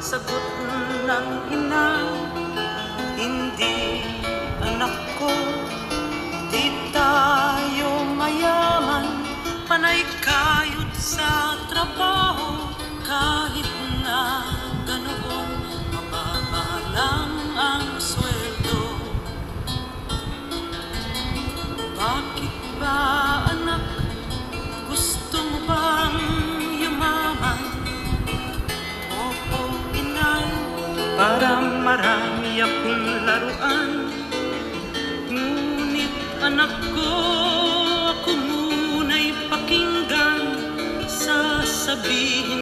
sagot ng ina. Hindi anak ko, di tayo mayaman, panay kayod sa trabaho, kahit na ganoon mababa lang ang sweldo. Bakit ba anak, gusto mo bang yumaman? Oo inay, para marami akong laruan. Ngunit anak ko, ako muna'y pakinggan, sasabihin